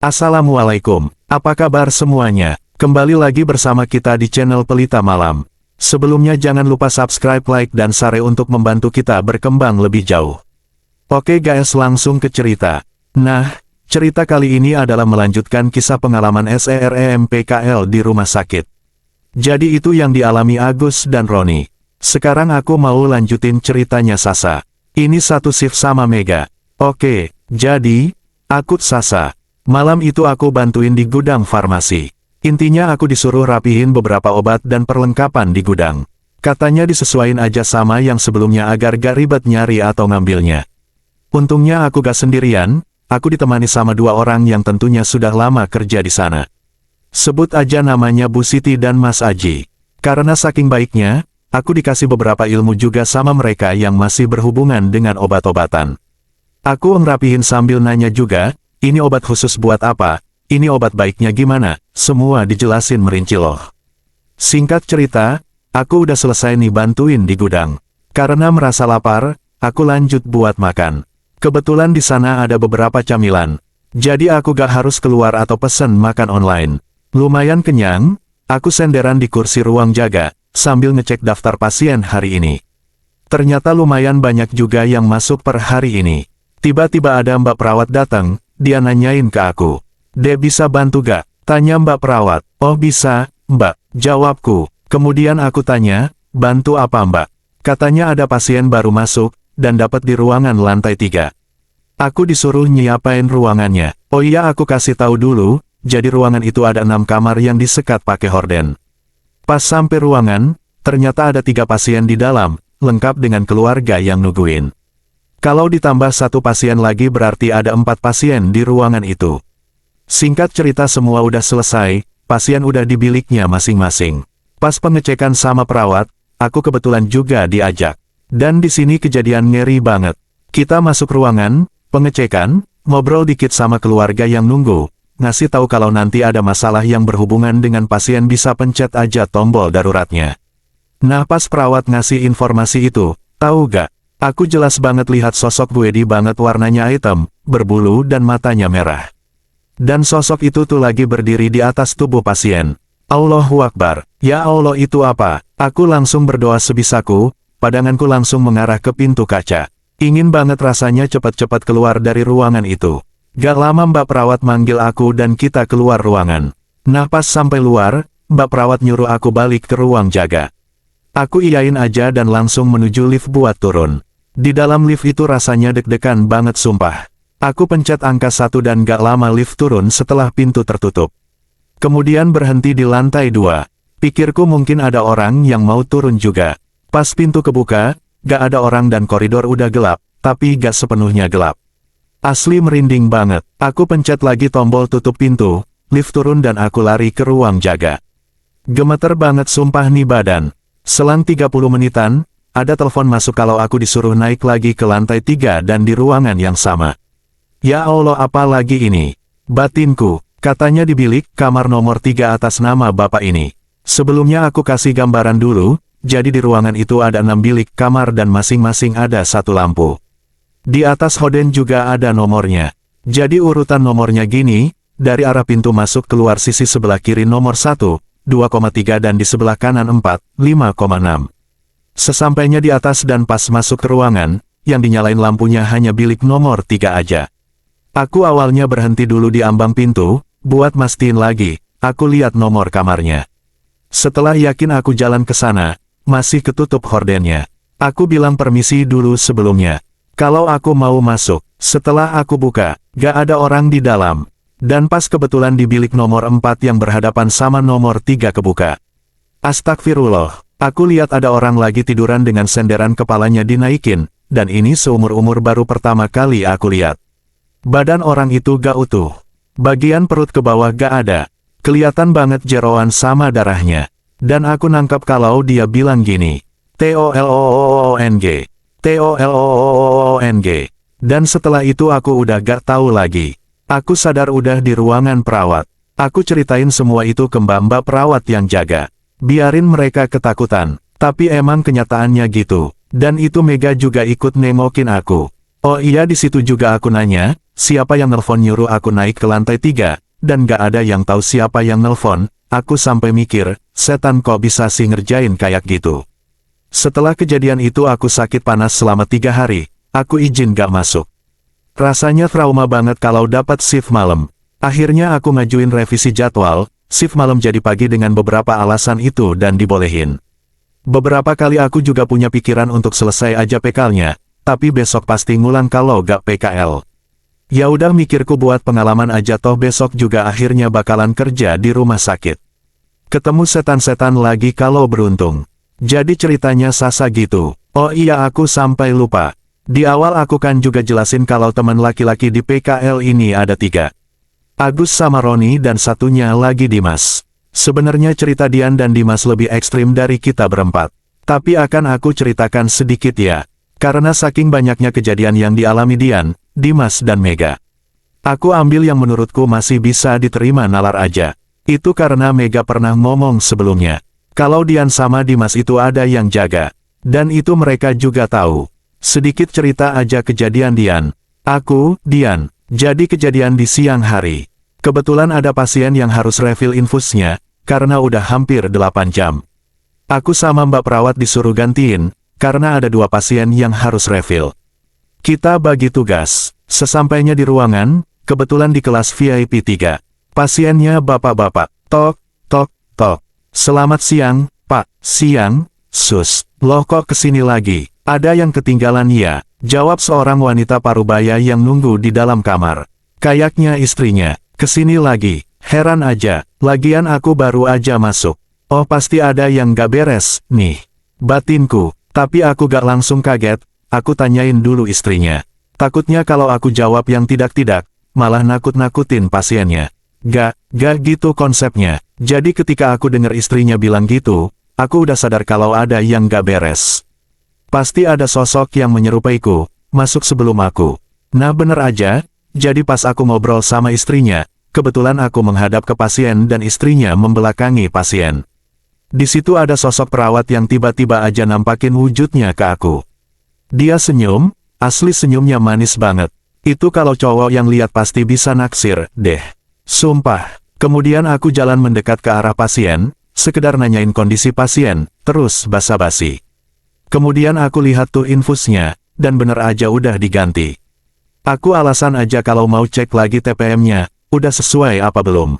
Assalamualaikum, apa kabar semuanya? Kembali lagi bersama kita di channel Pelita Malam. Sebelumnya jangan lupa subscribe, like, dan share untuk membantu kita berkembang lebih jauh. Oke guys, langsung ke cerita. Nah, cerita kali ini adalah melanjutkan kisah pengalaman SEREMPKL di rumah sakit. Jadi itu yang dialami Agus dan Roni. Sekarang aku mau lanjutin ceritanya Sasa. Ini satu shift sama Mega. Oke, jadi, aku Sasa. Malam itu aku bantuin di gudang farmasi. Intinya aku disuruh rapihin beberapa obat dan perlengkapan di gudang. Katanya disesuaiin aja sama yang sebelumnya agar gak ribet nyari atau ngambilnya. Untungnya aku gak sendirian, aku ditemani sama dua orang yang tentunya sudah lama kerja di sana. Sebut aja namanya Bu Siti dan Mas Aji. Karena saking baiknya, aku dikasih beberapa ilmu juga sama mereka yang masih berhubungan dengan obat-obatan. Aku ngerapihin sambil nanya juga, ini obat khusus buat apa? Ini obat baiknya gimana? Semua dijelasin merinci loh. Singkat cerita, aku udah selesai nih bantuin di gudang. Karena merasa lapar, aku lanjut buat makan. Kebetulan di sana ada beberapa camilan. Jadi aku gak harus keluar atau pesen makan online. Lumayan kenyang, aku senderan di kursi ruang jaga, sambil ngecek daftar pasien hari ini. Ternyata lumayan banyak juga yang masuk per hari ini. Tiba-tiba ada mbak perawat datang, dia nanyain ke aku. "Dek bisa bantu gak?" Tanya mbak perawat. "Oh bisa, mbak," jawabku. Kemudian aku tanya, "Bantu apa mbak?" Katanya ada pasien baru masuk, dan dapat di ruangan lantai 3. Aku disuruh nyiapain ruangannya. Oh iya, aku kasih tahu dulu, jadi ruangan itu ada 6 kamar yang disekat pakai horden. Pas sampai ruangan, ternyata ada 3 pasien di dalam, lengkap dengan keluarga yang nungguin. Kalau ditambah 1 pasien lagi berarti ada 4 pasien di ruangan itu. Singkat cerita semua udah selesai, pasien udah di biliknya masing-masing. Pas pengecekan sama perawat, aku kebetulan juga diajak. Dan di sini kejadian ngeri banget. Kita masuk ruangan, pengecekan, ngobrol dikit sama keluarga yang nunggu, ngasih tahu kalau nanti ada masalah yang berhubungan dengan pasien bisa pencet aja tombol daruratnya. Nah pas perawat ngasih informasi itu, tahu gak? Aku jelas banget lihat sosok Bu Edi banget, warnanya hitam, berbulu dan matanya merah. Dan sosok itu tuh lagi berdiri di atas tubuh pasien. Allahu Akbar, ya Allah itu apa? Aku langsung berdoa sebisaku, pandanganku langsung mengarah ke pintu kaca. Ingin banget rasanya cepat-cepat keluar dari ruangan itu. Gak lama mbak perawat manggil aku dan kita keluar ruangan. Nah pas sampai luar, mbak perawat nyuruh aku balik ke ruang jaga. Aku iyain aja dan langsung menuju lift buat turun. Di dalam lift itu rasanya deg-degan banget sumpah. Aku pencet angka 1 dan gak lama lift turun setelah pintu tertutup. Kemudian berhenti di lantai 2. Pikirku mungkin ada orang yang mau turun juga. Pas pintu kebuka, gak ada orang dan koridor udah gelap, tapi gak sepenuhnya gelap. Asli merinding banget. Aku pencet lagi tombol tutup pintu, lift turun dan aku lari ke ruang jaga. Gemeter banget sumpah nih badan. Selang 30 menitan, ada telepon masuk kalau aku disuruh naik lagi ke lantai 3 dan di ruangan yang sama. Ya Allah apa lagi ini? Batinku, katanya di bilik kamar nomor 3 atas nama bapak ini. Sebelumnya aku kasih gambaran dulu, jadi di ruangan itu ada 6 bilik kamar dan masing-masing ada 1 lampu. Di atas horden juga ada nomornya. Jadi urutan nomornya gini, dari arah pintu masuk keluar sisi sebelah kiri nomor 1, 2,3 dan di sebelah kanan 4, 5,6. Sesampainya di atas dan pas masuk ke ruangan, yang dinyalain lampunya hanya bilik nomor 3 aja. Aku awalnya berhenti dulu di ambang pintu, buat mastiin lagi, aku lihat nomor kamarnya. Setelah yakin aku jalan ke sana, masih ketutup hordennya. Aku bilang permisi dulu sebelumnya. Kalau aku mau masuk, setelah aku buka, gak ada orang di dalam. Dan pas kebetulan di bilik nomor 4 yang berhadapan sama nomor 3 kebuka. Astagfirullah. Aku lihat ada orang lagi tiduran dengan senderan kepalanya dinaikin, dan ini seumur-umur baru pertama kali aku lihat. Badan orang itu gak utuh. Bagian perut ke bawah gak ada. Kelihatan banget jeroan sama darahnya. Dan aku nangkap kalau dia bilang gini, TOLOOONG, TOLOOONG. Dan setelah itu aku udah gak tahu lagi. Aku sadar udah di ruangan perawat. Aku ceritain semua itu ke mbak-mbak perawat yang jaga. Biarin mereka ketakutan, tapi emang kenyataannya gitu. Dan itu Mega juga ikut nengokin aku. Oh iya, di situ juga aku nanya, siapa yang nelpon nyuruh aku naik ke lantai 3, dan gak ada yang tahu siapa yang nelpon. Aku sampai mikir, setan kok bisa sih ngerjain kayak gitu. Setelah kejadian itu aku sakit panas selama 3 hari, aku izin gak masuk. Rasanya trauma banget kalau dapat shift malam. Akhirnya aku ngajuin revisi jadwal, shift malam jadi pagi dengan beberapa alasan itu dan dibolehin. Beberapa kali aku juga punya pikiran untuk selesai aja PKL-nya, tapi besok pasti ngulang kalau gak PKL. Ya udah, mikirku buat pengalaman aja, toh besok juga akhirnya bakalan kerja di rumah sakit. Ketemu setan-setan lagi kalau beruntung. Jadi ceritanya Sasa gitu. Oh iya, aku sampai lupa. Di awal aku kan juga jelasin kalau teman laki-laki di PKL ini ada 3. Agus sama Roni dan satunya lagi Dimas. Sebenarnya cerita Dian dan Dimas lebih ekstrim dari kita berempat. Tapi akan aku ceritakan sedikit ya. Karena saking banyaknya kejadian yang dialami Dian, Dimas dan Mega. Aku ambil yang menurutku masih bisa diterima nalar aja. Itu karena Mega pernah ngomong sebelumnya. Kalau Dian sama Dimas itu ada yang jaga. Dan itu mereka juga tahu. Sedikit cerita aja kejadian Dian. Dian. Jadi kejadian di siang hari. Kebetulan ada pasien yang harus refill infusnya, karena udah hampir 8 jam. Aku sama Mbak perawat disuruh gantiin, karena ada 2 pasien yang harus refill. Kita bagi tugas. Sesampainya di ruangan, kebetulan di kelas VIP 3. Pasiennya bapak-bapak. Tok, tok, tok. Selamat siang, Pak. Siang, Sus. Loh kok kesini lagi? Ada yang ketinggalan ya? Jawab seorang wanita parubaya yang nunggu di dalam kamar. Kayaknya istrinya. Kesini lagi. Heran aja. Lagian aku baru aja masuk. Oh pasti ada yang gak beres, nih. Batinku. Tapi aku gak langsung kaget. Aku tanyain dulu istrinya. Takutnya kalau aku jawab yang tidak-tidak, malah nakut-nakutin pasiennya. Gak gitu konsepnya. Jadi ketika aku dengar istrinya bilang gitu, aku udah sadar kalau ada yang gak beres. Pasti ada sosok yang menyerupaiku, masuk sebelum aku. Nah bener aja, jadi pas aku ngobrol sama istrinya, kebetulan aku menghadap ke pasien dan istrinya membelakangi pasien. Di situ ada sosok perawat yang tiba-tiba aja nampakin wujudnya ke aku. Dia senyum, asli senyumnya manis banget. Itu kalau cowok yang lihat pasti bisa naksir, deh. Sumpah. Kemudian aku jalan mendekat ke arah pasien, sekedar nanyain kondisi pasien, terus basa-basi. Kemudian aku lihat tuh infusnya, dan bener aja udah diganti. Aku alasan aja kalau mau cek lagi TPM-nya, udah sesuai apa belum.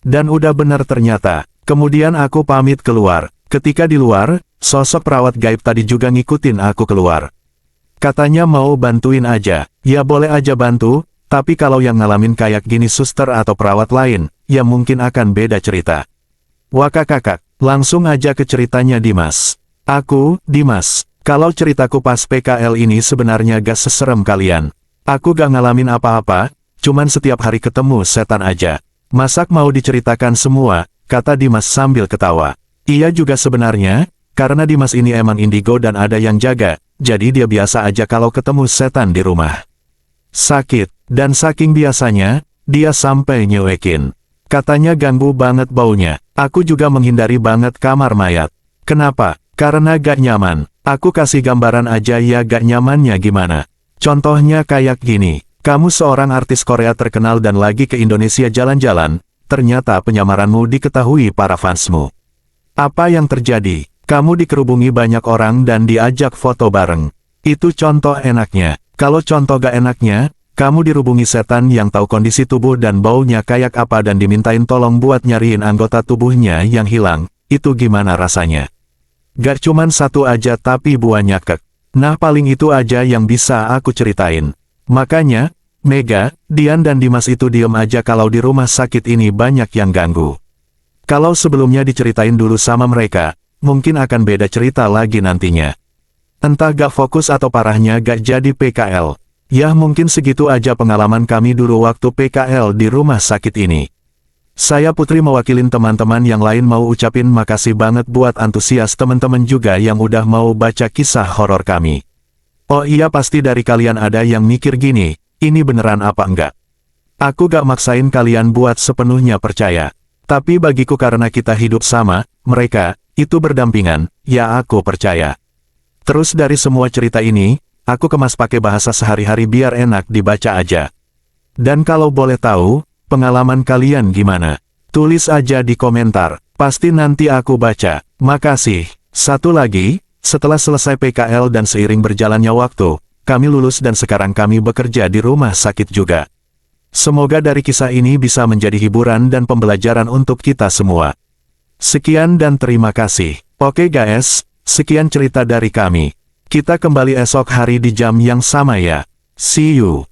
Dan udah bener ternyata. Kemudian aku pamit keluar. Ketika di luar, sosok perawat gaib tadi juga ngikutin aku keluar. Katanya mau bantuin aja. Ya boleh aja bantu, tapi kalau yang ngalamin kayak gini suster atau perawat lain, ya mungkin akan beda cerita. Wah kakak, langsung aja ke ceritanya Dimas. Dimas, kalau ceritaku pas PKL ini sebenarnya gak seserem kalian. Aku gak ngalamin apa-apa, cuman setiap hari ketemu setan aja. Masak mau diceritakan semua, kata Dimas sambil ketawa. Iya juga sebenarnya, karena Dimas ini emang indigo dan ada yang jaga, jadi dia biasa aja kalau ketemu setan di rumah. Sakit, dan saking biasanya, dia sampai nyuekin. Katanya ganggu banget baunya. Aku juga menghindari banget kamar mayat. Kenapa? Karena gak nyaman. Aku kasih gambaran aja ya gak nyamannya gimana. Contohnya kayak gini. Kamu seorang artis Korea terkenal dan lagi ke Indonesia jalan-jalan, ternyata penyamaranmu diketahui para fansmu. Apa yang terjadi? Kamu dikerubungi banyak orang dan diajak foto bareng. Itu contoh enaknya. Kalau contoh gak enaknya, kamu dirubungi setan yang tahu kondisi tubuh dan baunya kayak apa dan dimintain tolong buat nyariin anggota tubuhnya yang hilang, itu gimana rasanya? Gak cuman satu aja tapi banyak kek. Nah paling itu aja yang bisa aku ceritain. Makanya, Mega, Dian dan Dimas itu diem aja kalau di rumah sakit ini banyak yang ganggu. Kalau sebelumnya diceritain dulu sama mereka, mungkin akan beda cerita lagi nantinya. Entah gak fokus atau parahnya gak jadi PKL. Ya mungkin segitu aja pengalaman kami dulu waktu PKL di rumah sakit ini. Saya Putri mewakilin teman-teman yang lain mau ucapin makasih banget buat antusias teman-teman juga yang udah mau baca kisah horor kami. Oh iya pasti dari kalian ada yang mikir gini, ini beneran apa enggak? Aku gak maksain kalian buat sepenuhnya percaya. Tapi bagiku karena kita hidup sama, mereka, itu berdampingan, ya aku percaya. Terus dari semua cerita ini, Aku kemas pakai bahasa sehari-hari biar enak dibaca aja. Dan kalau boleh tahu, pengalaman kalian gimana? Tulis aja di komentar, pasti nanti aku baca. Makasih. Satu lagi, setelah selesai PKL dan seiring berjalannya waktu, kami lulus dan sekarang kami bekerja di rumah sakit juga. Semoga dari kisah ini bisa menjadi hiburan dan pembelajaran untuk kita semua. Sekian dan terima kasih. Oke guys, sekian cerita dari kami. Kita kembali esok hari di jam yang sama ya. See you.